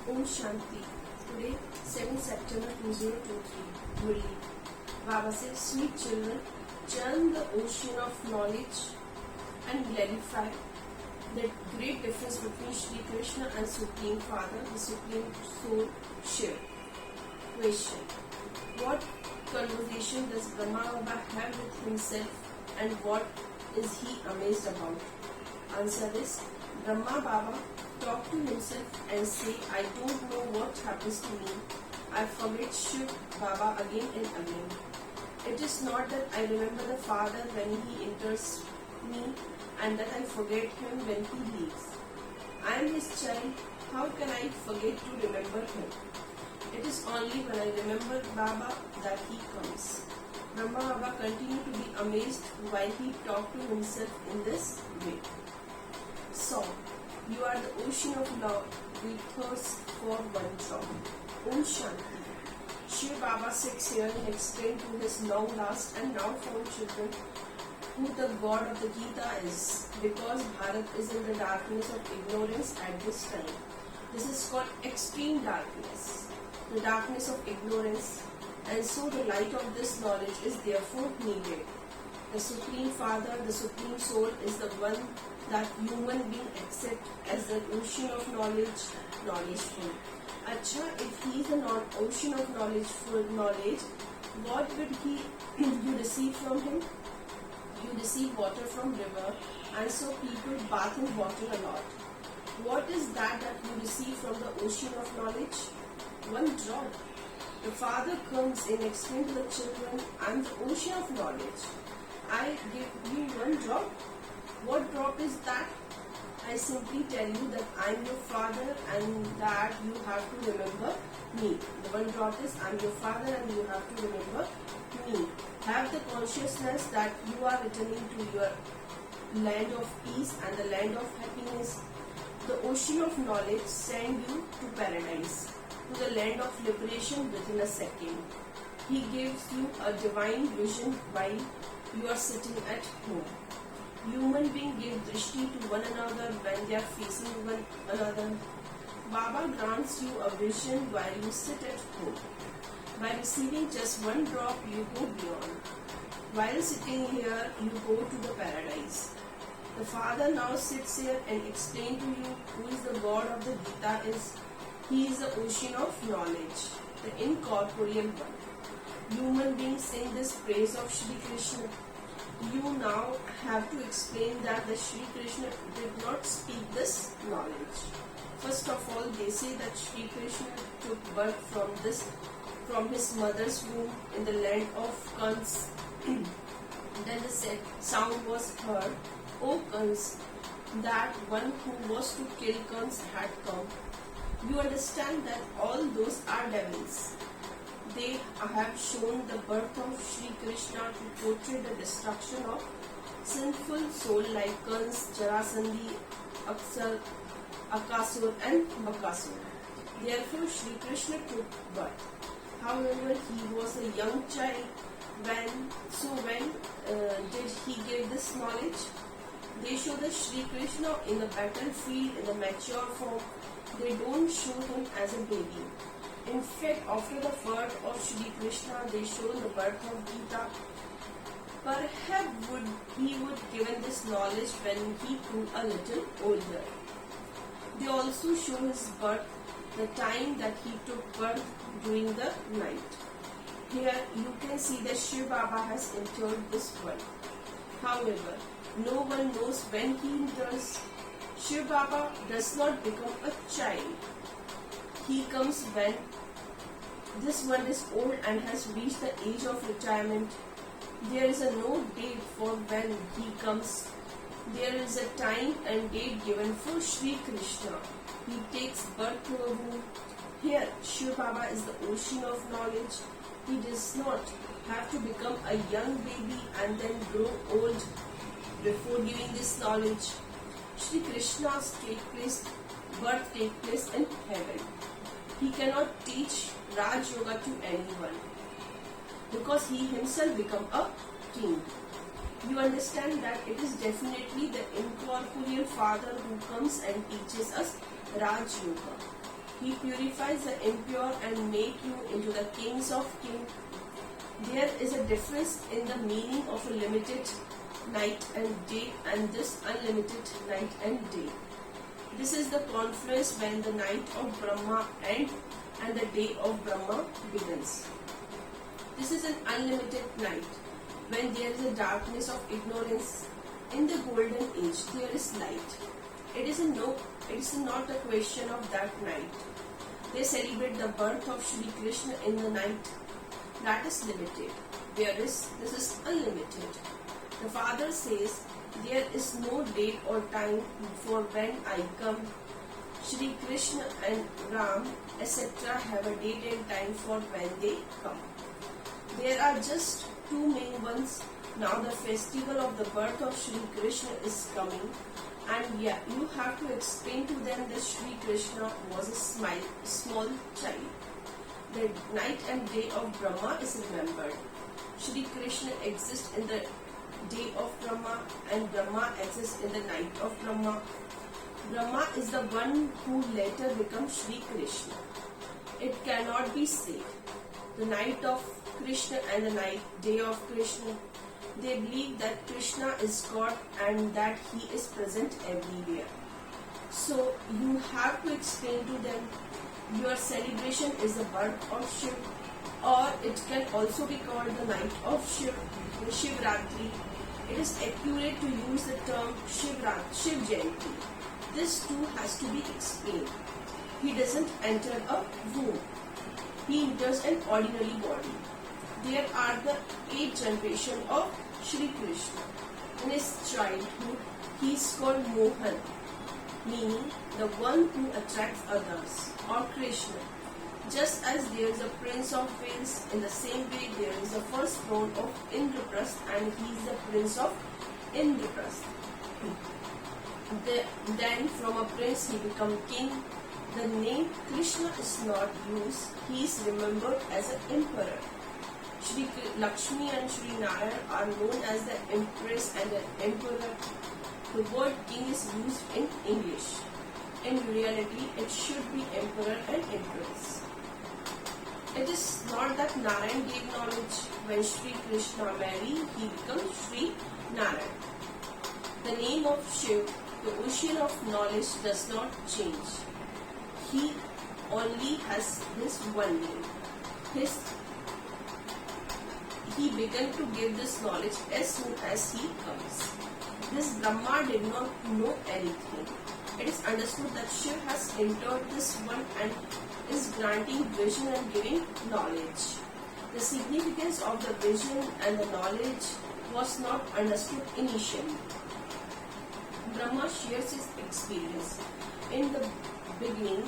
Om Shanti. Today, 7 September 2023. Murli. Baba says, sweet children, churn the ocean of knowledge and clarify the great difference between Shri Krishna and Supreme Father, the Supreme Soul, Shiv. Question. What conversation does Brahma Baba have with himself and what is he amazed about? Answer is, Brahma Baba talk to himself and say, I don't know what happens to me. I forget Shiv Baba again and again. It is not that I remember the Father when he enters me and that I forget him when he leaves. I am his child. How can I forget to remember him? It is only when I remember Baba that he comes. Brahma Baba continued to be amazed while he talked to himself in this way. Song. You are the ocean of love. We thirst for one drop. Om Shanti. Shiv Baba sits here and explains to his long lost and now found children who the God of the Gita is, because Bharat is in the darkness of ignorance at this time. This is called extreme darkness, the darkness of ignorance, and so the light of this knowledge is therefore needed. The Supreme Father, the Supreme Soul is the one that human being accept as the ocean of knowledgeful. Acha, if he is an ocean of knowledgeful knowledge, what would you receive from him? You receive water from river, and so people bath in water a lot. What is that you receive from the ocean of knowledge? One drop. The Father comes and explains to the children, I am the ocean of knowledge. I give you one drop. What drop is that? I simply tell you that I am your Father and that you have to remember me. The one drop is I am your Father and you have to remember me. Have the consciousness that you are returning to your land of peace and the land of happiness. The ocean of knowledge send you to paradise, to the land of liberation within a second. He gives you a divine vision while you are sitting at home. Human beings give drishti to one another when they are facing one another. Baba grants you a vision while you sit at home. By receiving just one drop, you go beyond. While sitting here, you go to the paradise. The Father now sits here and explains to you who is the God of the Gita is. He is the ocean of knowledge, the incorporeal one. Human beings sing this praise of Shri Krishna. You now have to explain that the Shri Krishna did not speak this knowledge. First of all, they say that Shri Krishna took birth from his mother's womb in the land of Kans. Then the sound was heard, O Kans, that one who was to kill Kans had come. You understand that all those are devils. They have shown the birth of Shri Krishna to portray the destruction of sinful soul like Kans, Jarasandhi, Akasur and Bakasur. Therefore Shri Krishna took birth. However, he was a young child. When did he get this knowledge? They show the Shri Krishna in the battlefield in the mature form. They don't show him as a baby. In fact, after the birth of Shri Krishna, they show the birth of Gita. Perhaps he would given this knowledge when he grew a little older. They also show his birth, the time that he took birth during the night. Here you can see that Shiv Baba has entered this world. However, no one knows when he enters. Shiv Baba does not become a child. He comes when this one is old and has reached the age of retirement. There is no date for when he comes. There is a time and date given for Shri Krishna. He takes birth to a womb. Here, Shiv Baba is the ocean of knowledge. He does not have to become a young baby and then grow old before giving this knowledge. Shri Krishna's birth takes place in heaven. He cannot teach Raj Yoga to anyone because he himself become a king. You understand that it is definitely the incorporeal Father who comes and teaches us Raj Yoga. He purifies the impure and make you into the kings of kings. There is a difference in the meaning of a limited night and day and this unlimited night and day. This is the confluence when the night of Brahma ends and the day of Brahma begins. This is an unlimited night. When there is a darkness of ignorance, in the golden age there is light. It is not a question of that night. They celebrate the birth of Shri Krishna in the night. That is limited. This is unlimited. The Father says, there is no date or time for when I come. Shri Krishna and Ram, etc. have a date and time for when they come. There are just two main ones. Now the festival of the birth of Shri Krishna is coming, and you have to explain to them that Shri Krishna was a small child. The night and day of Brahma is remembered. Shri Krishna exists in the day of Brahma and Brahma exists in the night of Brahma. Brahma is the one who later becomes Shri Krishna. It cannot be said. The night of Krishna and the day of Krishna. They believe that Krishna is God and that He is present everywhere. So you have to explain to them your celebration is the birth of Shiv, or it can also be called the night of Shiv, the Shivratri. It is accurate to use the term Shiv Jayanti. This too has to be explained. He doesn't enter a womb. He enters an ordinary body. There are the 8 generations of Shri Krishna. In his childhood, he is called Mohan, meaning the one who attracts others, or Krishna. Just as there is a prince of Wales, in the same way there is a firstborn of Indraprastha and he is the prince of Indraprastha. Then from a prince he becomes king. The name Krishna is not used, he is remembered as an emperor. Shri Lakshmi and Shri Narayan are known as the empress and the emperor. The word king is used in English. In reality, it should be emperor and empress. It is not that Narayan gave knowledge. When Shri Krishna married, he becomes Shri Narayan. The name of Shiv, the ocean of knowledge, does not change. He only has this one name. He began to give this knowledge as soon as he comes. This Brahma did not know anything. It is understood that Shiv has entered this one and is granting vision and giving knowledge. The significance of the vision and the knowledge was not understood initially. Brahma shares his experience. In the beginning,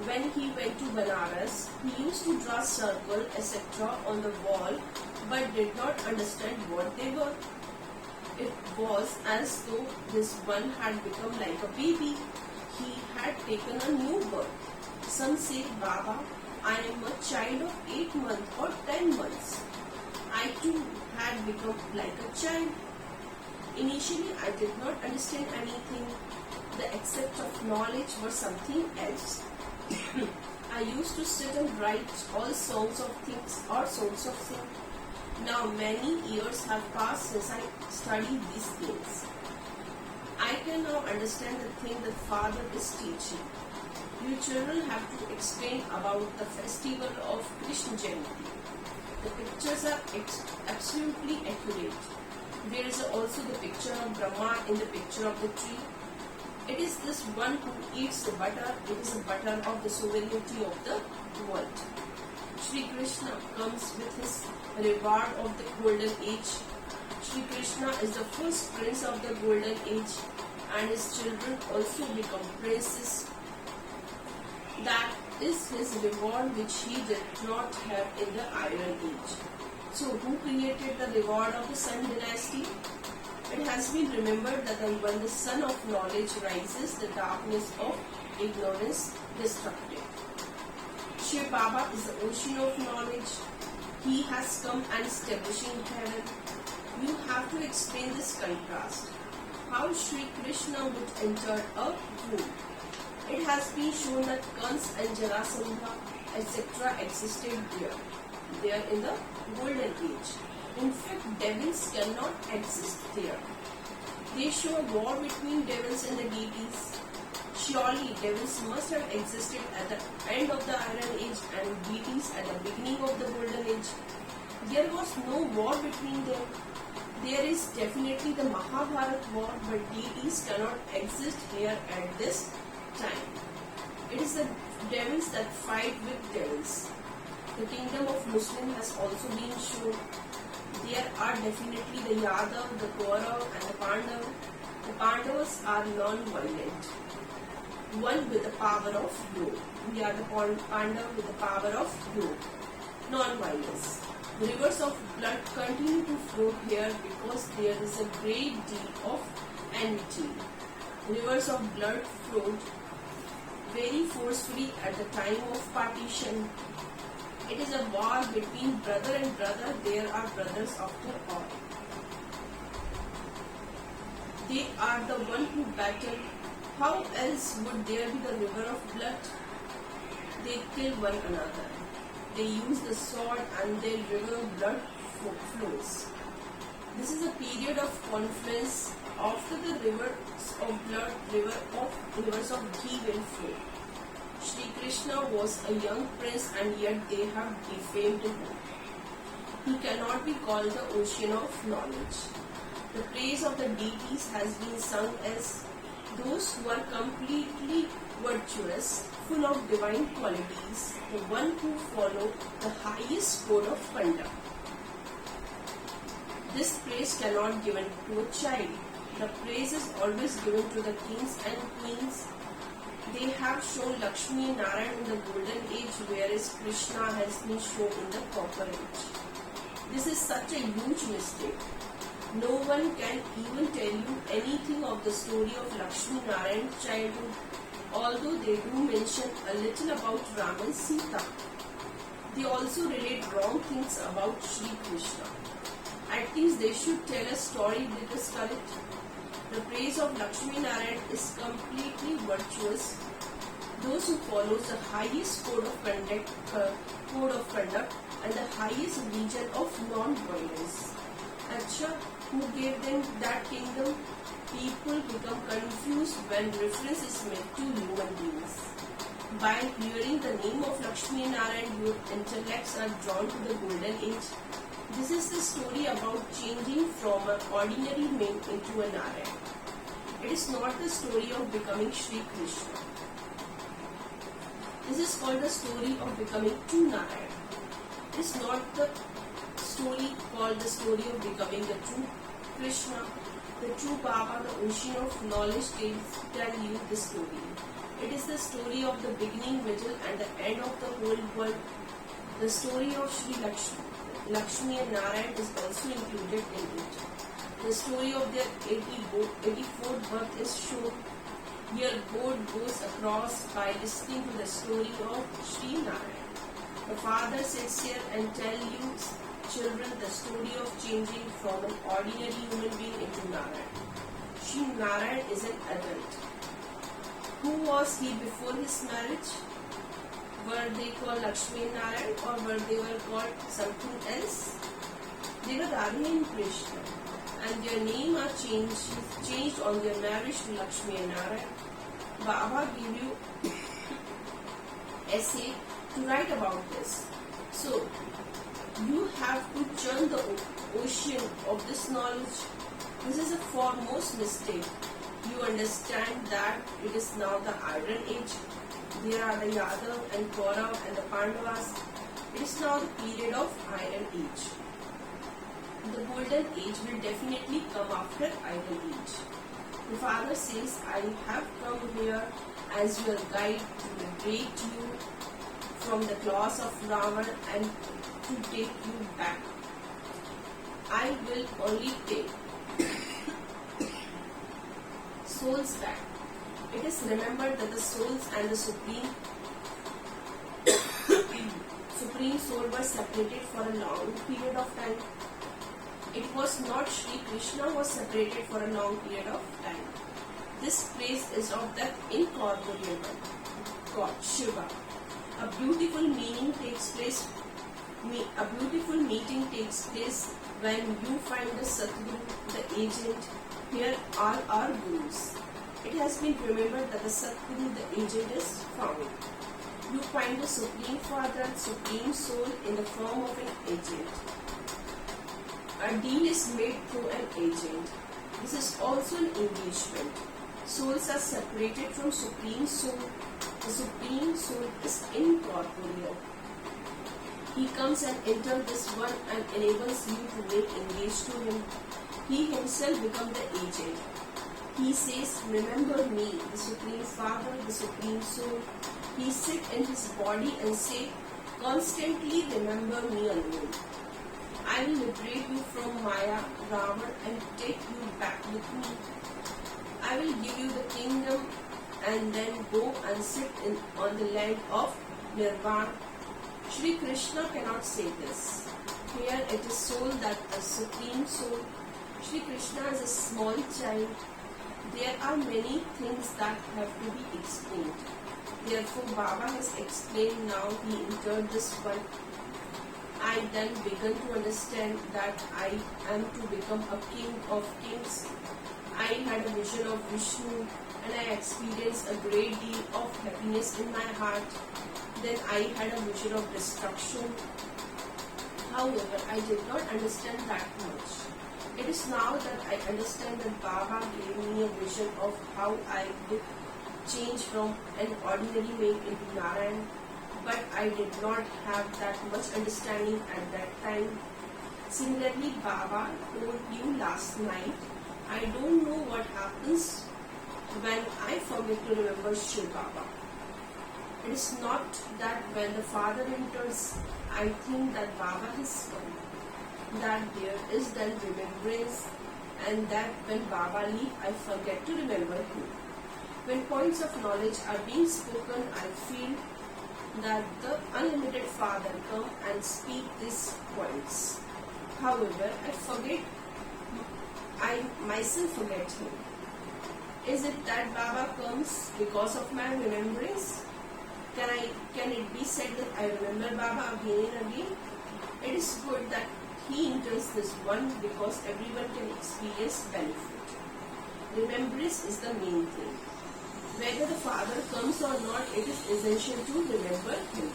when he went to Banaras, he used to draw circle, etc. on the wall, but did not understand what they were. It was as though this one had become like a baby. He had taken a new birth. Some say, Baba, I am a child of 8 months or 10 months. I too had become like a child. Initially, I did not understand anything. The accept of knowledge was something else. I used to sit and write all sorts of things or sorts of things. Now many years have passed since I studied these things. I can now understand the thing that Father is teaching. You children have to explain about the festival of Krishna Jayanti. The pictures are absolutely accurate. There is also the picture of Brahma in the picture of the tree. It is this one who eats the butter. It is the butter of the sovereignty of the world. Shri Krishna comes with his reward of the golden age. Shri Krishna is the first prince of the golden age and his children also become princes. That is his reward which he did not have in the Iron Age. So who created the reward of the Sun dynasty? It has been remembered that when the sun of knowledge rises, the darkness of ignorance destructive. Shiv Baba is the ocean of knowledge. He has come and establishing heaven. You have to explain this contrast. How Shri Krishna would enter a womb. It has been shown that Kans and Jarasandha, etc. existed there in the Golden Age. In fact, devils cannot exist there. They show a war between devils and the deities. Surely, devils must have existed at the end of the Iron Age and deities at the beginning of the Golden Age. There was no war between them. There is definitely the Mahabharat war, but deities cannot exist here at this time. It is the devils that fight with devils. The kingdom of Muslim has also been shown. There are definitely the Yadav, the Kaurav and the Pandav. The Pandavas are non-violent, one with the power of yoga. We are the Pandav with the power of yoga, non-violence. The rivers of blood continue to flow here because there is a great deal of enmity. Rivers of blood flowed very forcefully at the time of partition. It is a war between brother and brother. There are brothers after all. They are the one who battle. How else would there be the river of blood? They kill one another. They use the sword and their river of blood flows. This is a period of confluence. After the rivers of blood, rivers of ghee will flow. Shri Krishna was a young prince and yet they have defamed him. He cannot be called the ocean of knowledge. The praise of the deities has been sung as those who are completely virtuous, full of divine qualities, the one who follow the highest code of conduct. This praise cannot be given to a child. The praise is always given to the kings and queens. They have shown Lakshmi and Narayan in the golden age, whereas Krishna has been shown in the copper age. This is such a huge mistake. No one can even tell you anything of the story of Lakshmi Narayan's childhood, although they do mention a little about Ram and Sita. They also relate wrong things about Shri Krishna. At least they should tell a story that is correct. The praise of Lakshmi Narayan is completely virtuous. Those who follow the highest code of conduct and the highest region of non-violence. Acha, who gave them that kingdom? People become confused when reference is made to human beings. By hearing the name of Lakshmi Narayan, your intellects are drawn to the golden age. This is the story about changing from an ordinary man into a Narayan. It is not the story of becoming Shri Krishna. This is called the story of becoming two Narayan. It is not the story called the story of becoming the true Krishna. The true Baba, the ocean of knowledge, tell you the story. It is the story of the beginning, middle and the end of the whole world. The story of Shri Lakshmi and Narayan is also included in it. The story of their 84th birth is shown. Your boat goes across by listening to the story of Shri Narayan. The father sits here and tells you, children, the story of changing from an ordinary human being into Narayan. Shri Narayan is an adult. Who was he before his marriage? Were they called Lakshmi and Narayan or were they called something else? They were Radha and Krishna, and their name are changed on their marriage to Lakshmi and Narayan. Baba gave you essay to write about this. So, you have to churn the ocean of this knowledge. This is a foremost mistake. You understand that it is now the Iron Age. There are the Yadav and Kaurav and the Pandavas. It is now the period of Iron Age. The Golden Age will definitely come after Iron Age. The father says, I have come here as your guide to liberate you from the claws of Ravan and to take you back. I will only take souls back. It is remembered that the souls and the Supreme Soul were separated for a long period of time. It was not Shri Krishna was separated for a long period of time. This praise is of the incorporeal one, God, Shiva. A beautiful meeting takes place when you find the Satguru, the agent. Here are our gurus. It has been remembered that the Satguru, the agent, is found. You find the Supreme Father, Supreme Soul in the form of an agent. A deal is made through an agent. This is also an engagement. Souls are separated from Supreme Soul. The Supreme Soul is incorporeal. He comes and enters this one and enables you to make engaged to him. He himself becomes the agent. He says, remember me, the Supreme Father, the Supreme Soul. He sit in his body and say, constantly remember me alone. I will liberate you from Maya, Ravan, and take you back with me. I will give you the kingdom and then go and sit on the land of Nirvana. Shri Krishna cannot say this. Here it is soul that the Supreme Soul. Shri Krishna is a small child. There are many things that have to be explained. Therefore, Baba has explained now he entered this one. I then began to understand that I am to become a king of kings. I had a vision of Vishnu and I experienced a great deal of happiness in my heart. Then I had a vision of destruction. However, I did not understand that much. It is now that I understand that Baba gave me a vision of how I would change from an ordinary maid into Narayan, but I did not have that much understanding at that time. Similarly, Baba told you last night, I don't know what happens when I forget to remember Shiv Baba. It is not that when the Father enters, I think that Baba has come, that there is then remembrance, and that when Baba leaves, I forget to remember him. When points of knowledge are being spoken, I feel that the unlimited Father come and speak these points. However, I myself forget him. Is it that Baba comes because of my remembrance? Can it be said that I remember Baba again and again? It is good that he enters this one because everyone can experience benefit. Remembrance is the main thing. Whether the Father comes or not, it is essential to remember him.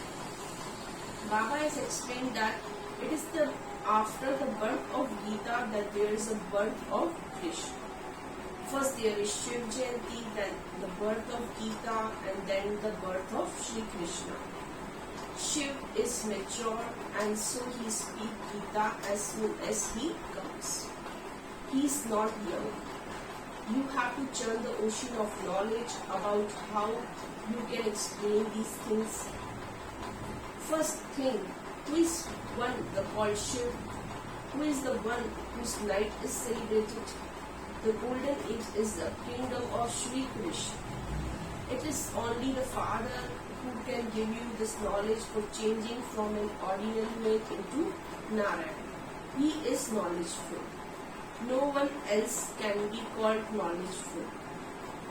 Baba has explained that it is after the birth of Gita that there is a birth of Krishna. First there is Shiv Jayanti, then the birth of Gita, and then the birth of Shri Krishna. Shiv is mature and so he speaks Gita as soon as he comes. He is not young. You have to churn the ocean of knowledge about how you can explain these things. First thing, who is one the called Shiv? Who is the one whose night is celebrated? The golden age is the kingdom of Shri Krishna. It is only the Father who can give you this knowledge for changing from an ordinary maid into Narayan. He is knowledgeful. No one else can be called knowledgeful.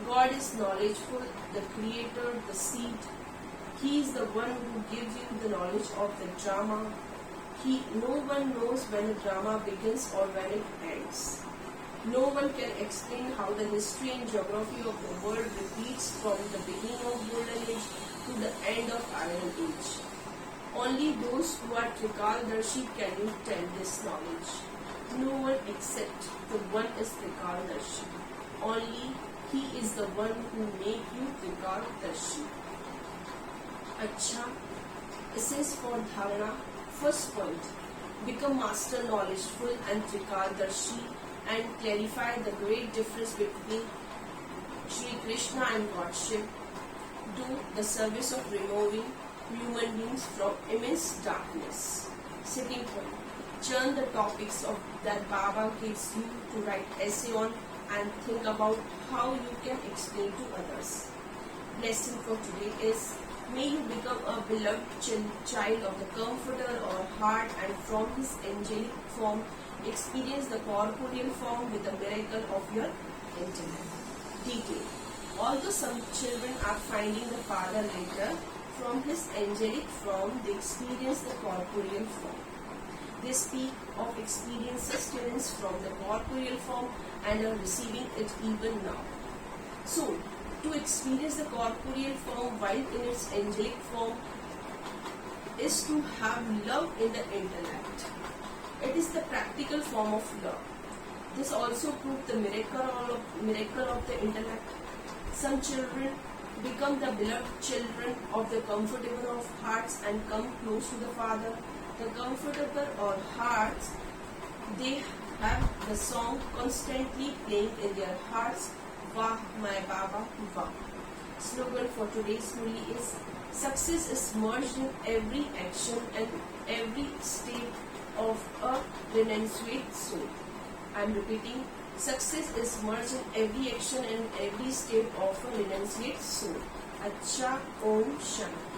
God is knowledgeful, the creator, the seed. He is the one who gives you the knowledge of the drama. No one knows when the drama begins or when it ends. No one can explain how the history and geography of the world repeats from the beginning of Golden Age to the end of Iron Age. Only those who are Trikaldarshi can you tell this knowledge. No one except the one is Trikaldarshi. Only he is the one who make you Trikaldarshi. Acha, essence for Dharana. First point, become master knowledgeful and Trikaldarshi and clarify the great difference between Shri Krishna and God Shiv. Do the service of removing human beings from immense darkness. Second point, churn the topics of that Baba gives you to write essay on and think about how you can explain to others. Blessing for today is, may you become a beloved child of the Comforter or heart, and from his angelic form experience the corporeal form with the miracle of your intellect. detail. Although some children are finding the Father later, from his angelic form they experience the corporeal form. They speak of experience sustenance from the corporeal form and are receiving it even now. So, to experience the corporeal form while in its angelic form is to have love in the intellect. It is the practical form of love. This also proves the miracle of the intellect. Some children become the beloved children of the comfortable of hearts and come close to the Father. The comfortable or hearts, they have the song constantly playing in their hearts, Vah my Baba Vah. Slogan for today's Murli is, success is merged in every action and every state of a renunciate soul. I am repeating, success is merged in every action and every state of a renunciate soul. Acha Om Shanti.